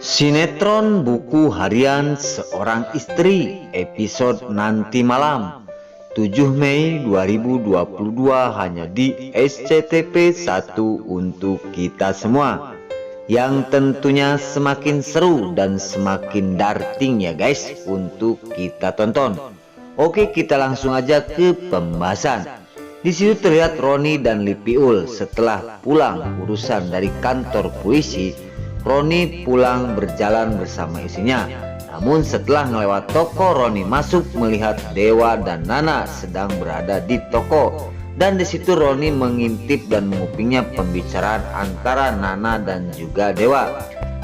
Sinetron buku harian Seorang Istri episode nanti malam 7 Mei 2022 hanya di SCTV 1 untuk kita semua, yang tentunya semakin seru dan semakin darting ya guys untuk kita tonton. Oke, kita langsung aja ke pembahasan. Di situ terlihat Roni dan Lipiul setelah pulang urusan dari kantor polisi. Roni pulang berjalan bersama istrinya. Namun setelah melewat toko, Roni masuk melihat Dewa dan Nana sedang berada di toko. Dan di situ Roni mengintip dan mengupingnya pembicaraan antara Nana dan juga Dewa.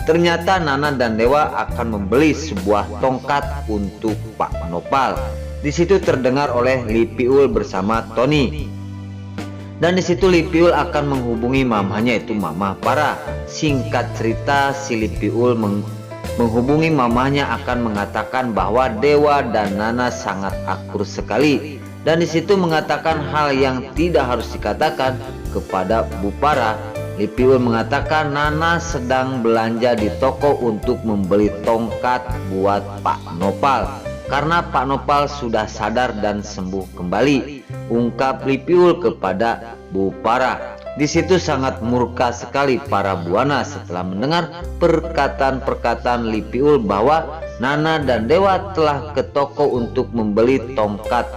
Ternyata Nana dan Dewa akan membeli sebuah tongkat untuk Pak Nopal. Di situ terdengar oleh Lipiul bersama Tony. Dan di situ Lipiul akan menghubungi mamanya, yaitu Mama Para. Singkat cerita, si Lipiul menghubungi mamanya akan mengatakan bahwa Dewa dan Nana sangat akur sekali. Dan di situ mengatakan hal yang tidak harus dikatakan kepada Bu Para. Lipiul mengatakan Nana sedang belanja di toko untuk membeli tongkat buat Pak Nopal, karena Pak Nopal sudah sadar dan sembuh kembali, ungkap Lipiul kepada Bu Para. Di situ sangat murka sekali para buana setelah mendengar perkataan-perkataan Lipiul bahwa Nana dan Dewa telah ke toko untuk membeli tongkat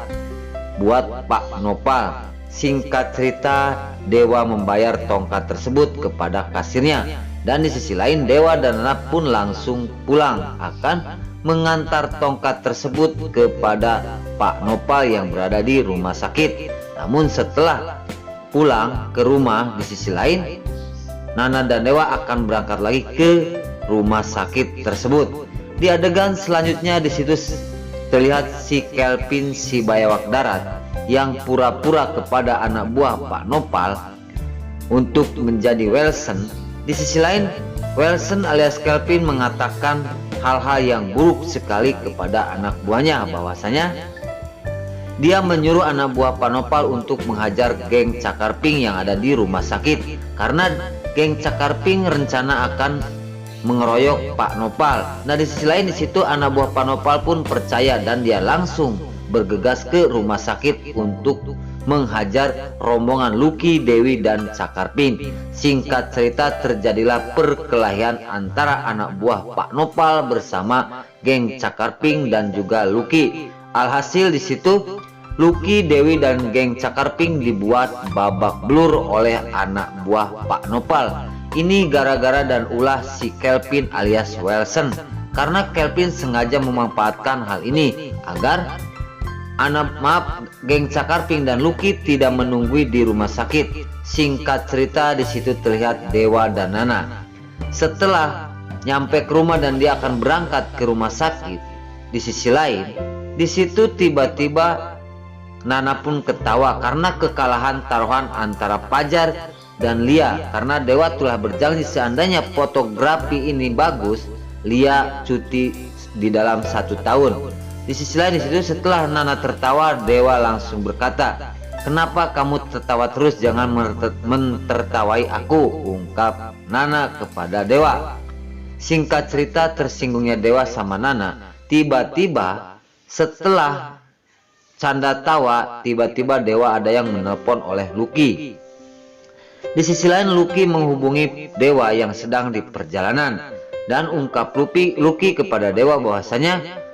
buat Pak Nopal. Singkat cerita, Dewa membayar tongkat tersebut kepada kasirnya. Dan di sisi lain, Dewa dan Nana pun langsung pulang akan mengantar tongkat tersebut kepada Pak Nopal yang berada di rumah sakit. Namun setelah pulang ke rumah, di sisi lain Nana dan Dewa akan berangkat lagi ke rumah sakit tersebut. Di adegan selanjutnya di situ terlihat si Kelvin si bayawak darat yang pura-pura kepada anak buah Pak Nopal untuk menjadi Wilson. Di sisi lain, Wilson alias Kelvin mengatakan hal-hal yang buruk sekali kepada anak buahnya, bahwasanya dia menyuruh anak buah Pak Nopal untuk menghajar geng Cakarping yang ada di rumah sakit, karena geng Cakarping rencana akan mengeroyok Pak Nopal. Nah, di sisi lain di situ anak buah Pak Nopal pun percaya dan dia langsung bergegas ke rumah sakit untuk menghajar rombongan Lucky, Dewi, dan Cakarping. Singkat cerita, terjadilah perkelahian antara anak buah Pak Nopal bersama geng Cakarping dan juga Lucky. Alhasil di situ Lucky, Dewi, dan geng Cakarping dibuat babak belur oleh anak buah Pak Nopal. Ini gara-gara dan ulah si Kelvin alias Wilson, karena Kelvin sengaja memanfaatkan hal ini agar geng Cakarping dan Lucky tidak menunggui di rumah sakit. Singkat cerita, di situ terlihat Dewa dan Nana setelah nyampe ke rumah dan dia akan berangkat ke rumah sakit. Di sisi lain, di situ tiba-tiba Nana pun ketawa karena kekalahan taruhan antara Fajar dan Lia, karena Dewa telah berjanji seandainya fotografi ini bagus, Lia cuti di dalam 1 tahun. Di sisi lain di situ setelah Nana tertawa, Dewa langsung berkata, "Kenapa kamu tertawa terus? Jangan mentertawai aku," ungkap Nana kepada Dewa. Singkat cerita, tersinggungnya Dewa sama Nana. Tiba-tiba setelah canda tawa, tiba-tiba Dewa ada yang menelpon oleh Lucky. Di sisi lain Lucky menghubungi Dewa yang sedang di perjalanan dan ungkap Lucky kepada Dewa bahwasanya,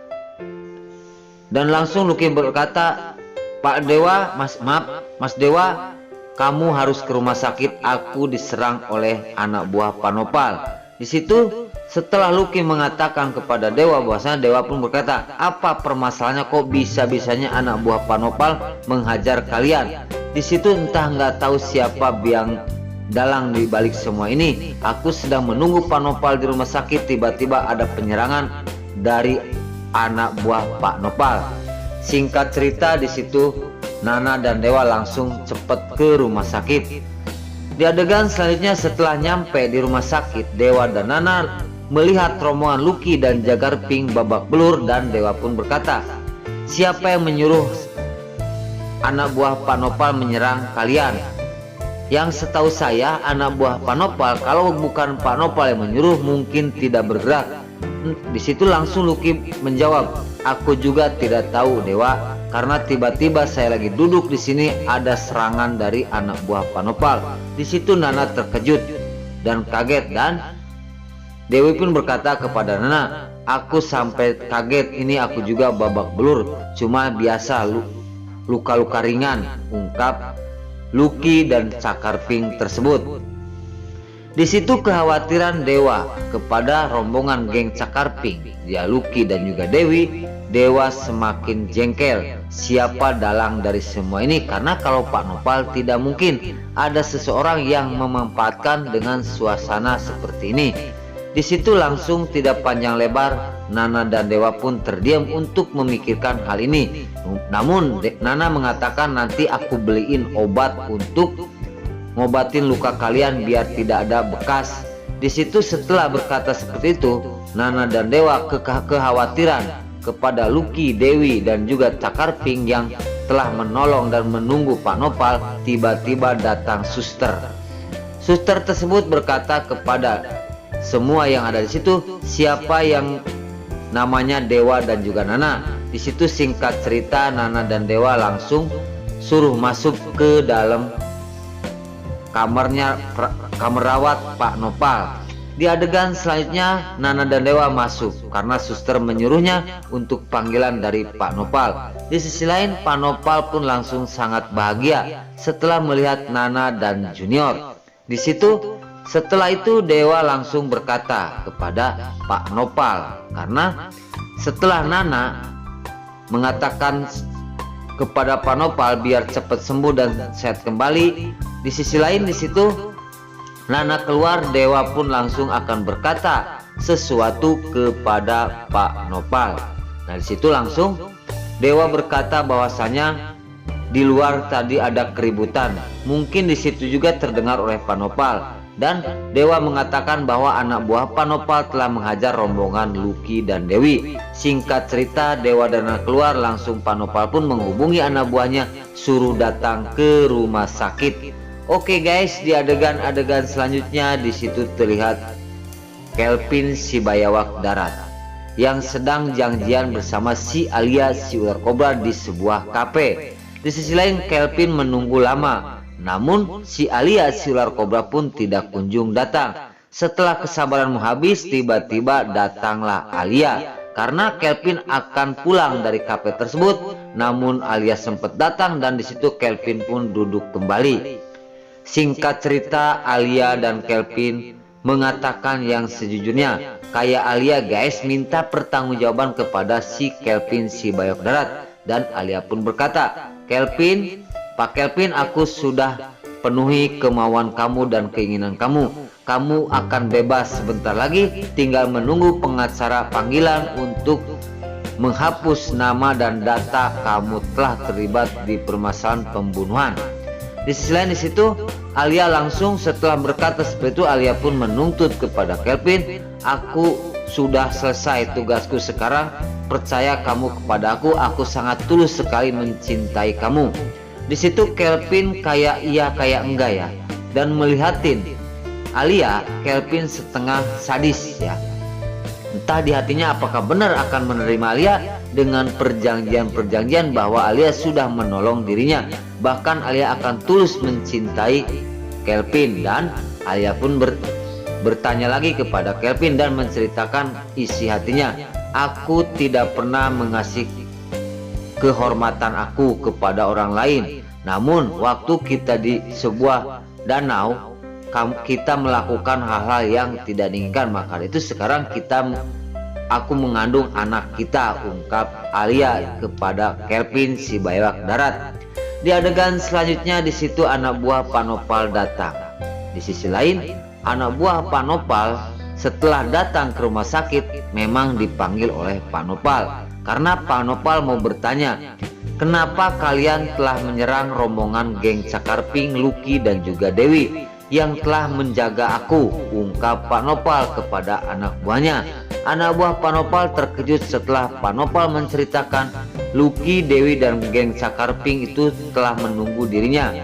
dan langsung Lucky berkata, "Pak Dewa, Mas Dewa, kamu harus ke rumah sakit, aku diserang oleh anak buah Pak Nopal." Di situ setelah Lucky mengatakan kepada Dewa bahwasanya, Dewa pun berkata, "Apa permasalahannya, kok bisa-bisanya anak buah Pak Nopal menghajar kalian?" Di situ entah nggak tahu siapa biang dalang di balik semua ini. "Aku sedang menunggu Pak Nopal di rumah sakit, tiba-tiba ada penyerangan dari anak buah Pak Nopal." Singkat cerita, di situ Nana dan Dewa langsung cepat ke rumah sakit. Di adegan selanjutnya setelah nyampe di rumah sakit, Dewa dan Nana melihat rombongan Lucky dan Cakarping babak belur, dan Dewa pun berkata, "Siapa yang menyuruh anak buah Pak Nopal menyerang kalian?" Yang setahu saya anak buah Pak Nopal, kalau bukan Pak Nopal yang menyuruh, mungkin tidak bergerak. Di situ langsung Lucky menjawab, aku juga tidak tahu Dewa, karena tiba-tiba saya lagi duduk di sini ada serangan dari anak buah Pak Nopal. Di situ Nana terkejut dan kaget, dan Dewi pun berkata kepada Nana, aku sampai kaget, ini aku juga babak belur, cuma biasa luka-luka ringan, ungkap Lucky dan Cakar Pink tersebut. Di situ kekhawatiran Dewa kepada rombongan geng Cakar Pink, dia Lucky dan juga Dewi. Dewa semakin jengkel, siapa dalang dari semua ini, karena kalau Pak Nopal tidak mungkin ada seseorang yang memanfaatkan dengan suasana seperti ini. Di situ langsung tidak panjang lebar, Nana dan Dewa pun terdiam untuk memikirkan hal ini. Namun Nana mengatakan, nanti aku beliin obat untuk ngobatin luka kalian biar tidak ada bekas. Di situ setelah berkata seperti itu, Nana dan Dewa kekhawatiran kepada Lucky, Dewi dan juga Cakar Pink yang telah menolong dan menunggu Pak Nopal. Tiba-tiba datang suster. Suster tersebut berkata kepada semua yang ada di situ, siapa yang namanya Dewa dan juga Nana. Di situ singkat cerita, Nana dan Dewa langsung suruh masuk ke dalam kamar rawat Pak Nopal. Di adegan selanjutnya Nana dan Dewa masuk karena suster menyuruhnya untuk panggilan dari Pak Nopal. Di sisi lain Pak Nopal pun langsung sangat bahagia setelah melihat Nana dan Junior. Di situ setelah itu Dewa langsung berkata kepada Pak Nopal, karena setelah Nana mengatakan kepada Pak Nopal biar cepat sembuh dan sehat kembali, di sisi lain di situ Nana keluar, Dewa pun langsung akan berkata sesuatu kepada Pak Nopal. Nah di situ langsung Dewa berkata bahwasanya di luar tadi ada keributan, mungkin di situ juga terdengar oleh Pak Nopal. Dan Dewa mengatakan bahwa anak buah Pak Nopal telah menghajar rombongan Lucky dan Dewi. Singkat cerita, Dewa dan Nana keluar, langsung Pak Nopal pun menghubungi anak buahnya suruh datang ke rumah sakit. Oke guys, di adegan selanjutnya di situ terlihat Kelvin si Bayawak Darat yang sedang janjian bersama si Alia si ular kobra di sebuah kafe. Di sisi lain Kelvin menunggu lama, namun si Alia si ular kobra pun tidak kunjung datang. Setelah kesabaranmu habis, tiba-tiba datanglah Alia karena Kelvin akan pulang dari kafe tersebut. Namun Alia sempat datang dan di situ Kelvin pun duduk kembali. Singkat cerita, Alia dan Kelvin mengatakan yang sejujurnya. Kayak Alia guys minta pertanggungjawaban kepada si Kelvin si Bayawak Darat, dan Alia pun berkata, Kelvin, Pak Kelvin, aku sudah penuhi kemauan kamu dan keinginan kamu. Kamu akan bebas sebentar lagi, tinggal menunggu pengacara panggilan untuk menghapus nama dan data kamu telah terlibat di permasalahan pembunuhan. Di sisi lain di situ Alia langsung setelah berkata seperti itu, Alia pun menuntut kepada Kelvin, aku sudah selesai tugasku sekarang, percaya kamu kepada aku sangat tulus sekali mencintai kamu. Di situ Kelvin kayak iya kayak enggak ya, dan melihatin Alia, Kelvin setengah sadis ya. Entah di hatinya apakah benar akan menerima Alia dengan perjanjian bahwa Alia sudah menolong dirinya. Bahkan Alia akan tulus mencintai Kelvin, dan Alia pun bertanya lagi kepada Kelvin dan menceritakan isi hatinya. Aku tidak pernah mengasih kehormatan aku kepada orang lain, namun waktu kita di sebuah danau kita melakukan hal-hal yang tidak diinginkan, maka itu sekarang aku mengandung anak kita, ungkap Alia kepada Kelvin si Bayawak Darat. Di adegan selanjutnya di situ anak buah Pak Nopal datang. Di sisi lain anak buah Pak Nopal setelah datang ke rumah sakit memang dipanggil oleh Pak Nopal karena Pak Nopal mau bertanya, kenapa kalian telah menyerang rombongan geng Cakar Pink, Lucky dan juga Dewi yang telah menjaga aku, ungkap Pak Nopal kepada anak buahnya. Anak buah Pak Nopal terkejut setelah Pak Nopal menceritakan Lucky, Dewi dan geng Cakar Pink itu telah menunggu dirinya.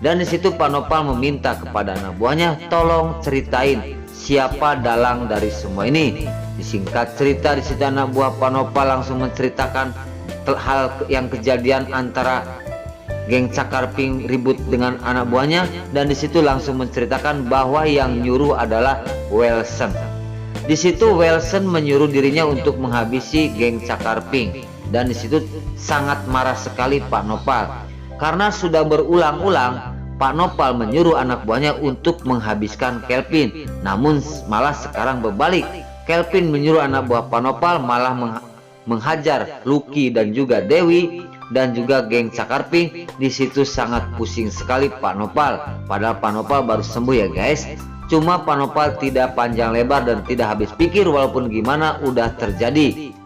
Dan di situ Pak Nopal meminta kepada anak buahnya, tolong ceritain siapa dalang dari semua ini. Disingkat cerita, di situ anak buah Pak Nopal langsung menceritakan hal yang kejadian antara geng Cakarping ribut dengan anak buahnya, dan di situ langsung menceritakan bahwa yang nyuruh adalah Wilson. Di situ Wilson menyuruh dirinya untuk menghabisi geng Cakarping, dan di situ sangat marah sekali Pak Nopal karena sudah berulang-ulang Pak Nopal menyuruh anak buahnya untuk menghabiskan Kelvin, namun malah sekarang berbalik. Kelvin menyuruh anak buah Pak Nopal malah menghajar Lucky dan juga Dewi dan juga geng Cakarping. Di situ sangat pusing sekali Pak Nopal. Padahal Pak Nopal baru sembuh ya guys. Cuma Pak Nopal tidak panjang lebar dan tidak habis pikir walaupun gimana udah terjadi.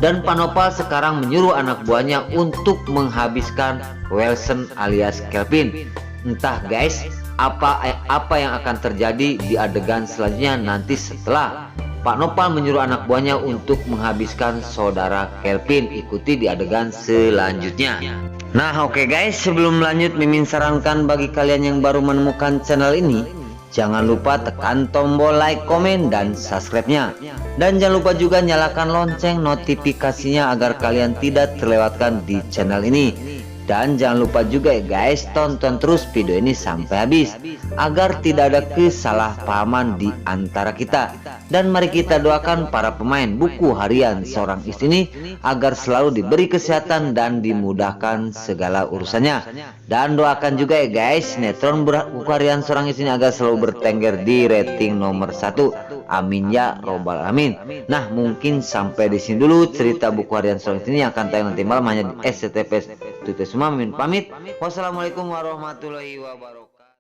Dan Pak Nopal sekarang menyuruh anak buahnya untuk menghabiskan Wilson alias Kelvin. Entah guys, apa yang akan terjadi di adegan selanjutnya nanti setelah Pak Nopal menyuruh anak buahnya untuk menghabiskan saudara Kelvin. Ikuti di adegan selanjutnya. Nah oke guys, sebelum lanjut Mimin sarankan bagi kalian yang baru menemukan channel ini, jangan lupa tekan tombol like, komen, dan subscribe-nya. Dan jangan lupa juga nyalakan lonceng notifikasinya agar kalian tidak terlewatkan di channel ini. Dan jangan lupa juga ya guys, tonton terus video ini sampai habis agar tidak ada kesalahpahaman di antara kita. Dan mari kita doakan para pemain buku harian seorang istri ini agar selalu diberi kesehatan dan dimudahkan segala urusannya. Dan doakan juga ya guys, sinetron buku harian seorang istri ini agar selalu bertengger di rating nomor 1. Amin ya robbal alamin. Nah mungkin sampai di sini dulu cerita buku harian seorang istri ini yang akan tayang nanti malam hanya di SCTP. Itu semua Mimin pamit. Wassalamualaikum warahmatullahi wabarakatuh.